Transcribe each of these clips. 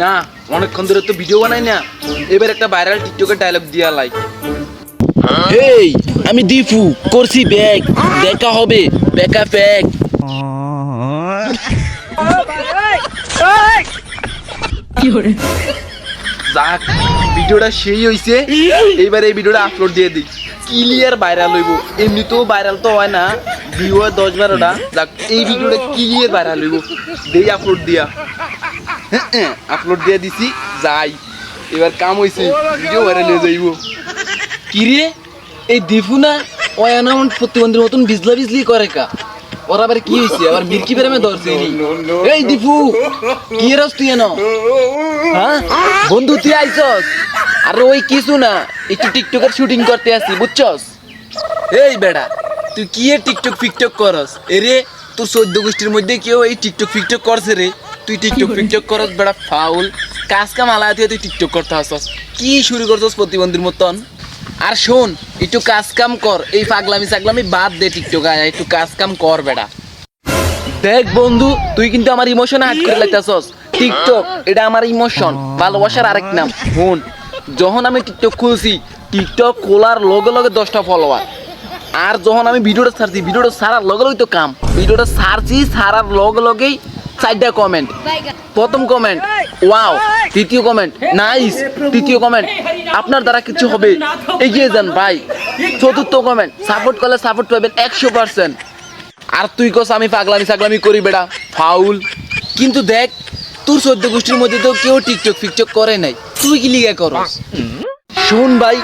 না অনেকক্ষণ ধরে তো ভিডিও বানাই না, এবার একটা ভাইরাল টিকটকের ডায়লগ দিয়া লাই। হেই আমি দীপু করছি ব্যাগ, দেখা হবে ব্যাকা প্যাক। যাক ভিডিওটা সেই হইছে, এইবার এই ভিডিওটা আপলোড দিয়ে দিই, ক্লিয়ার ভাইরাল হইব। এমনিতেও ভাইরাল তো হয় না, ভিউ হয় 10-12টা। যাক এই ভিডিওটা ক্লিয়ার ভাইরাল হইব, দেই আপলোড দিয়া। আপলোড দিয়ে দিছি, যাই এবার কাম হইছে, ভিডিও ভাইরাল হয়ে যাইব। কিরে এই দীপু না অয়ানামন প্রতিবন্ধীর মতন বিজলা বিজলি করে কা? ওর আবার কি হয়েছে? আবার মির্কি বেরামে ধরছে। এই দীপু কি রস তুই এনো? হ্যাঁ বন্ধু তুই আইছস? আর ওই কিছু না, একটু টিকটকের শুটিং করতে আসি বুঝছস? এই বেড়া তুই কি এ টিকটক ফিকটক করস? এরে তোর 14 গোষ্ঠীর মধ্যে কেউ এই টিকটক ফিকটক করছে রে? তুই টিকটক ফিকটক করস বেড়া ফাউল, কাজ কাম আলাদা তুই টিকটক করতে আসছস, কি শুরু করছস প্রতিবন্ধীর মতন? আর শোন একটু কাজ কাম কর, এই পাগলামি সাগলামি বাদ দে, টিকটক আয় একটু কাজ কাম কর বেড়া। দেখ বন্ধু তুই কিন্তু আমার ইমোশনে হাত করে লাগতাছস। টিকটক এটা আমার ইমোশন, ভালোবাসার আরেক নাম। শোন যখন আমি টিকটক খুলছি, টিকটক খোলার লগে লগে 10টা ফলোয়ার, আর যখন আমি ভিডিওটা ছাড়ছি, ভিডিওটা ছাড়ার লগে লগেই তো কাম, ভিডিওটা ছাড়ছি ছাড়ার লগে লগেই 4টা কমেন্ট। প্রথম কমেন্ট ওয়াও, দ্বিতীয় কমেন্ট নাইস, তৃতীয় কমেন্ট আপনার দ্বারা কিছু হবে, এগিয়ে যান ভাই, চতুর্থ কমেন্ট সাপোর্ট করলে সাপোর্ট পাবেন 100%। আর তুই কস আমি পাগলামি সাগলামি করি বেড়া ফাউল। কিন্তু দেখ তোর 14 গোষ্ঠীর মধ্যে তো কেউ টিকটক ফিকটক করে নাই, তুই কি লিগা করস? শুন ভাই,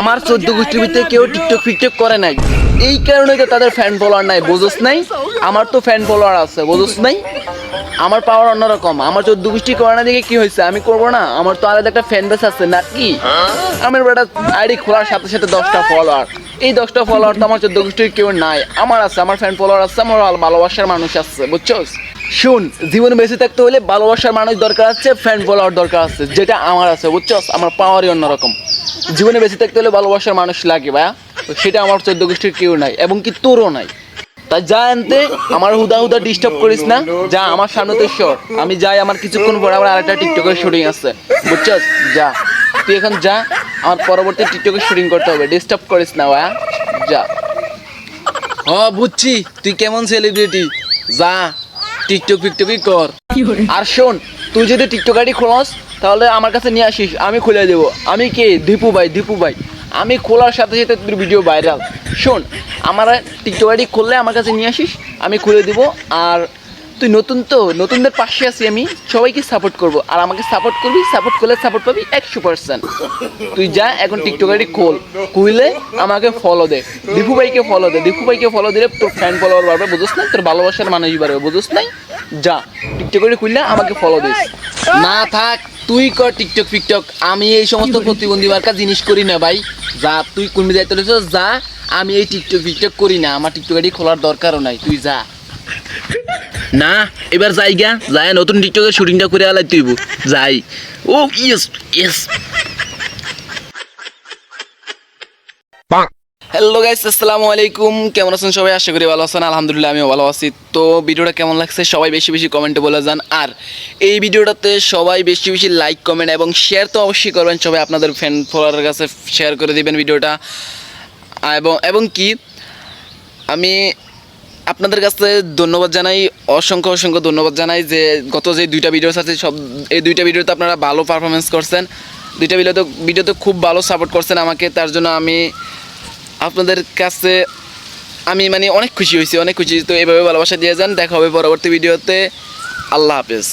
আমার 14 গোষ্ঠীর ভিতরে কেউ টিকটক ফিকটক করে নাই, এই কারণে তো তাদের ফ্যান ফলোয়ার নাই, বুঝোস নাই? আমার তো ফ্যান ফলোয়ার আছে, বুঝোস নাই? আমার পাওয়ার অন্যরকম, আমার 14 গোষ্ঠী করে না দেখে কি হয়েছে, আমি করবো না? আমার তো আলাদা একটা ফ্যান বেস আছে নাকি? আমার বেটা আইডি খোলার সাথে সাথে 10টা ফলোয়ার, এই 10টা ফলোয়ার তো আমার 14 গোষ্ঠীর কেউ নাই, আমার আছে, আমার ফ্যান ফলোয়ার আছে, আমার ভালোবাসার মানুষ আছে, বুঝছস? শুন জীবনে বেঁচে থাকতে হলে ভালোবাসার মানুষ দরকার আছে, ফ্যান ফলোয়ার দরকার আছে, যেটা আমার আছে, বুঝছস? আমার পাওয়ারই অন্যরকম, জীবনে বেঁচে থাকতে হলে ভালোবাসার মানুষ লাগে ভাইয়া, সেটা আমার 14 গোষ্ঠীর কেউ নাই, এবং কি তোরও নাই। তাই যা আনতে আমার হুদা ডিস্টার্ব করিস না, যা আমার সামনে তো সর, আমি যাই, আমার কিছুক্ষণ পর আবার আরেকটা টিকটকের শুটিং আছে, বুঝছস? যা তুই এখন যা, আমার পরবর্তী টিকটকের শুটিং করতে হবে, ডিস্টার্ব করিস না ভাইয়া, যা। হ বুঝছি তুই কেমন সেলিব্রিটি, যা টিকটক ফিকটকই কর। আর শোন তুই যদি টিকটক আইডি খোলস তাহলে আমার কাছে নিয়ে আসিস, আমি খুলে দেবো। আমি কে? দীপু ভাই, আমি খোলার সাথে সাথে তোর ভিডিও ভাইরাল। শোন আমার টিকটক আইডি খুললে আমার কাছে নিয়ে আসিস, আমি খুলে দিব। আর তুই নতুন তো, নতুনদের পাশে আছি আমি, সবাইকে সাপোর্ট করব, আর আমাকে সাপোর্ট করবি, সাপোর্ট করলে সাপোর্ট পাবি 100%। তুই যা এখন টিকটক আইডি খুললে আমাকে ফলো দে, দীপু ভাইকে ফলো দিলে তোর ফ্যান ফলোয়ার বাড়বে, বুঝোস না? তোর ভালোবাসার মানুষ বাড়বে, বুঝোস নাই? যা টিকটক আইডি খুললে আমাকে ফলো দিস। না থাক তুই কর টিকটক ফিকটক, আমি এই সমস্ত প্রতিবন্ধী মার্কা জিনিস করি না ভাই, যা তুই কোন যাইতে যা, আমি এই টিকটক ফিকটক করি না, আমার টিকটক আইডি খোলার দরকারও নাই, তুই যা। না এবার যাই গা, যাই নতুন টিকটকের শুটিংটা করে আলাই তুই যাই। ও ইয়েস ইয়েস। হ্যালো গাইস, আসসালামু আলাইকুম, কেমন আছেন সবাই? আশা করি ভালো আছেন, আলহামদুলিল্লাহ আমিও ভালো আছি। তো ভিডিওটা কেমন লাগছে সবাই বেশি বেশি কমেন্টে বলে যান, আর এই ভিডিওটাতে সবাই বেশি বেশি লাইক কমেন্ট এবং শেয়ার তো অবশ্যই করবেন, সবাই আপনাদের ফ্যান ফলোয়ারের কাছে শেয়ার করে দিবেন ভিডিওটা। এবং কি আমি আপনাদের কাছে ধন্যবাদ জানাই, অসংখ্য ধন্যবাদ জানাই, যে গত যে 2টা ভিডিও আছে সব, এই 2টা ভিডিওতে আপনারা ভালো পারফরমেন্স করছেন, 2টা ভিডিওতে খুব ভালো সাপোর্ট করছেন আমাকে, তার জন্য আমি আপনাদের কাছে মানে অনেক খুশি হয়েছি। তো এইভাবে ভালোবাসা দিয়ে যান, দেখা হবে পরবর্তী ভিডিওতে। আল্লাহ হাফেজ।